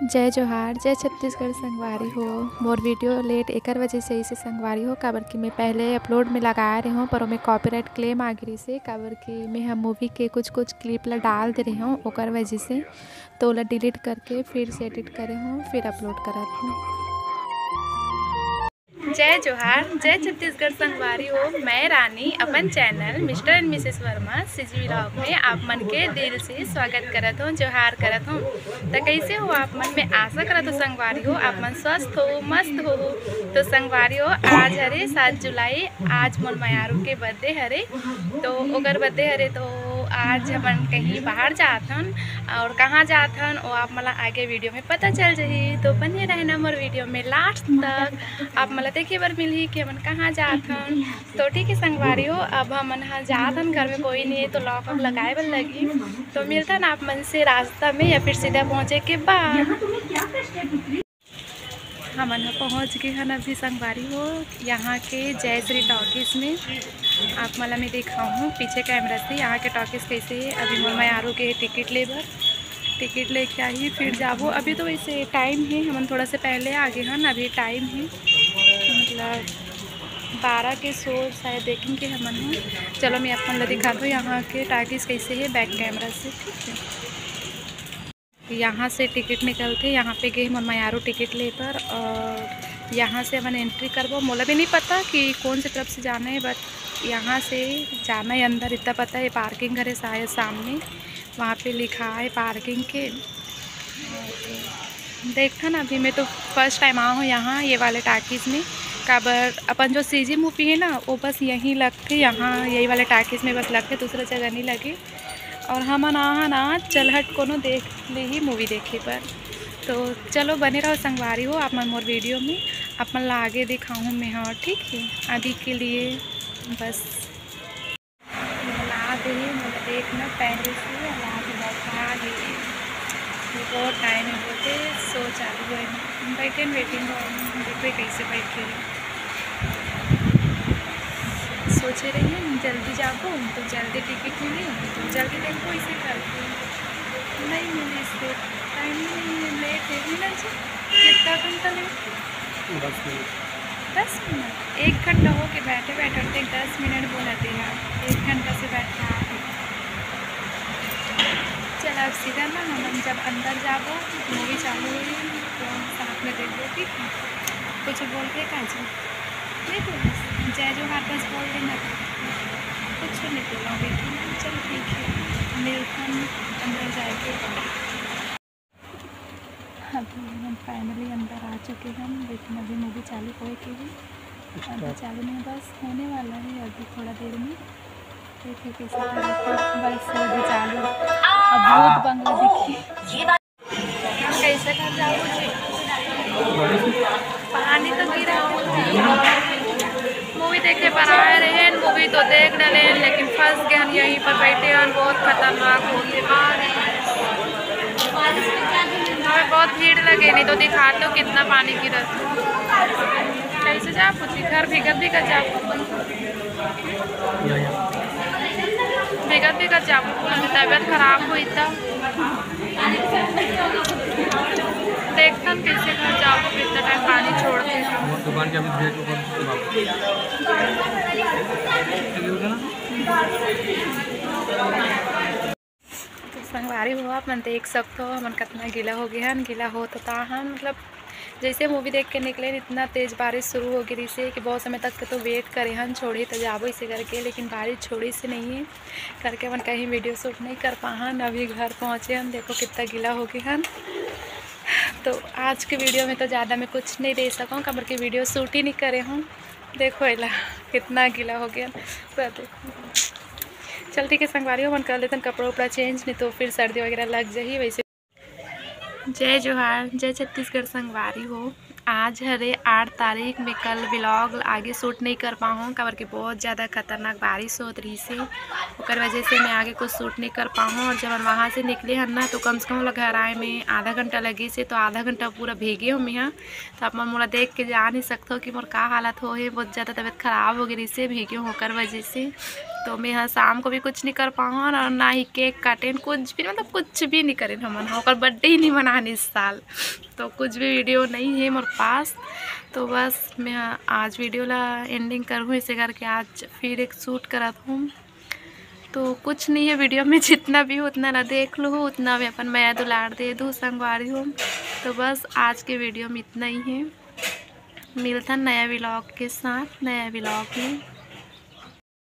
जय जोहार जय छत्तीसगढ़ संगवारी हो। मोर वीडियो लेट एकर वजह से इसे संगवारी हो काबर कि मैं पहले अपलोड में लगाए रही हूँ पर ओमे कॉपीराइट क्लेम आ गिरी से काबर कि मैं हम मूवी के कुछ क्लिप ला डाल दे रही हूँ ओकर वजह से तो ओला डिलीट करके फिर से एडिट करे हूँ फिर अपलोड करत हूँ। जय जोहार जय छत्तीसगढ़ संगवारी हो। मैं रानी अपन channel Mister and Mrs Verma CG vlog में आप मन के दिल से स्वागत करत हूँ, जोहार करत हूँ। तो कैसे हो आप मन? में आशा करत हो संगवारी हो आप मन स्वस्थ हो मस्त हो। तो संगवारी हो आज हरे 7 जुलाई, आज मोर मयारू के बर्थडे हरे तो ओकर बर्थडे हरे तो आज हमन कहीं बाहर जात हन और कहाँ जात हन और आप मला आगे वीडियो में पता चल जाही। तो बने रहना मोर वीडियो में लास्ट तक, आप मला देखे बर मिलही कि हमन कहाँ जात हन। तो ठीक है संगवारी हो, अब हमन यहाँ जात हन, घर में कोई नहीं है तो लॉक वॉक लगाए बर लगी। तो मिलता ना आप मन से रास्ता में या फिर सीधा पहुँचे के बाद। हमन यहाँ पहुँच गए हन अभी संगवारी हो यहाँ के जय श्री टॉकीज़ में। आप मला मैं दिखाऊँ पीछे कैमरा से यहाँ के टॉकीज़ कैसे है। अभी मोर मयारू के टिकट ले बर टिकट लेके आई फिर जाबो। अभी तो वैसे टाइम है, हमन थोड़ा से पहले आ गए हन, अभी टाइम है मतलब 12 के शो शायद देखेंगे हमन हैं। चलो मैं अपन ला दिखा दूँ यहाँ के टॉकीज़ कैसे है बैक कैमरा से। ठीक है, यहाँ से टिकट निकलते यहाँ पे गए मोर मयारू टिकट ले पर और यहाँ से हमन एंट्री करबो। मोला भी नहीं पता कि कौन सी तरफ से जाना है बट यहाँ से जाना है अंदर, इतना पता है। पार्किंग घर है शायद सामने, वहाँ पे लिखा है पार्किंग के। देखा ना अभी मैं तो फर्स्ट टाइम आया हूँ यहाँ ये वाले टाकीज़ में काबर अपन जो सीजी मूवी है ना वो बस यहीं लगते, यहाँ यही वाले टाकीज़ में बस लगते, दूसरा जगह नहीं लगे। और हमन आहा ना चलहट कोनो देख ले ही मूवी देखे पर। तो चलो बने रहो संगवारी हो आप मन मोर वीडियो में, आप मन ला आगे दिखाऊँ मैं। हाँ ठीक है, अभी के लिए बस ला दे देखना पहले से ला के बैठा है। बहुत टाइम है बोलते सो चालू है बैठे वेटिंग देखो कैसे बैठे सोचे रही हैं जल्दी जाओ तो जल्दी टिकट मिली तो जल्दी देखो इसे करके नहीं मिली, इसको टाइम नहीं है, लेट है भी ना जी। कितना घंटा लेट? 10 मिनट 1 घंटा हो के बैठे बैठे 10 मिनट बोलते हैं, 1 घंटा से बैठा है। चल अब सीधा ना हम जब अंदर जाबो मूवी चालू हुई तो साथ में देख लो। ठीक है, कुछ बोल के काजी नहीं बोल जय जोहार बस बोल देना, कुछ नहीं बोलोगे। चल ठीक है, मिलते हैं अंदर जाएंगे। अभी हम फाइनली अंदर आ चुके हैं लेकिन अभी मूवी चालू होए के भी अभी चालू नहीं, बस होने वाला है अभी थोड़ा देर में। देखिए कैसे बस अभी चालू, अब भूत बंगला देखिए कैसे कर जाओ। पानी तो गिरा, मूवी देखे पर आए रहे मूवी तो देख डाले लेकिन फंस गए हम यहीं पर बैठे हैं। बहुत खतरनाक होते हमें बहुत भीड़ लगे, नहीं तो दिखा दो कितना पानी गिरा। कैसे जा पूछी घर भीगत भीगत जा भीगत भीगत जा तबीयत खराब हुई था। देखता कैसे घर जाओ कितना टाइम पानी छोड़ते हैं दुकान के तो संगवारी हुआ अपन देख सकते हो हमन कितना गीला हो गया है। गीला हो तो हम मतलब जैसे मूवी देख के निकले इतना तेज़ बारिश शुरू हो गई से कि बहुत समय तक तो वेट करे हन छोड़ी तो जाबो इसे करके, लेकिन बारिश छोड़ी से नहीं है करके अपन कहीं वीडियो शूट नहीं कर पाहन। अभी घर पहुँचे हम, देखो कितना गीला हो गया हन। तो आज के वीडियो में तो ज़्यादा मैं कुछ नहीं दे सकूँ कबर के वीडियो शूट ही नहीं करे हूँ। देखो एला कितना गीला हो गया पर देखो। चल ठीक है संगवारी हो मन कर लेते कपड़ा उपड़ा चेंज, नहीं तो फिर सर्दी वगैरह लग जाही वैसे। जय जोहार जय छत्तीसगढ़ संगवारी हो। आज हरे 8 तारीख में कल व्लॉग आगे शूट नहीं कर पाऊँ काबर कि बहुत ज़्यादा खतरनाक बारिश होत रही से ओकर वजह से मैं आगे कुछ शूट नहीं कर पाऊँ। और जब हम वहाँ से निकले हन ना तो कम से कम घर आए में आधा घंटा लगी से, तो आधा घंटा पूरा भीगे हो मैं। तो आप मोला देख के जा नहीं सकते हो कि मोर का हालत हो है, बहुत ज़्यादा तबीयत खराब हो गई से भीगे होकर वजह से। तो मैं यहाँ शाम को भी कुछ नहीं कर पाऊँ और ना ही केक काटें, कुछ भी मतलब कुछ भी नहीं करें हमन और बर्थडे ही नहीं मनाने इस साल। तो कुछ भी वीडियो नहीं है मेरे पास। तो बस मैं आज वीडियो ला एंडिंग करूँ इसे करके आज फिर एक शूट करा हूँ। तो कुछ नहीं है वीडियो में, जितना भी हो उतना ना देख लूँ, उतना भी अपन मैं दुलार दे दूँ संगवारी हूँ। तो बस आज के वीडियो में इतना ही है। मिलता नया व्लॉग के साथ, नया व्लॉग में।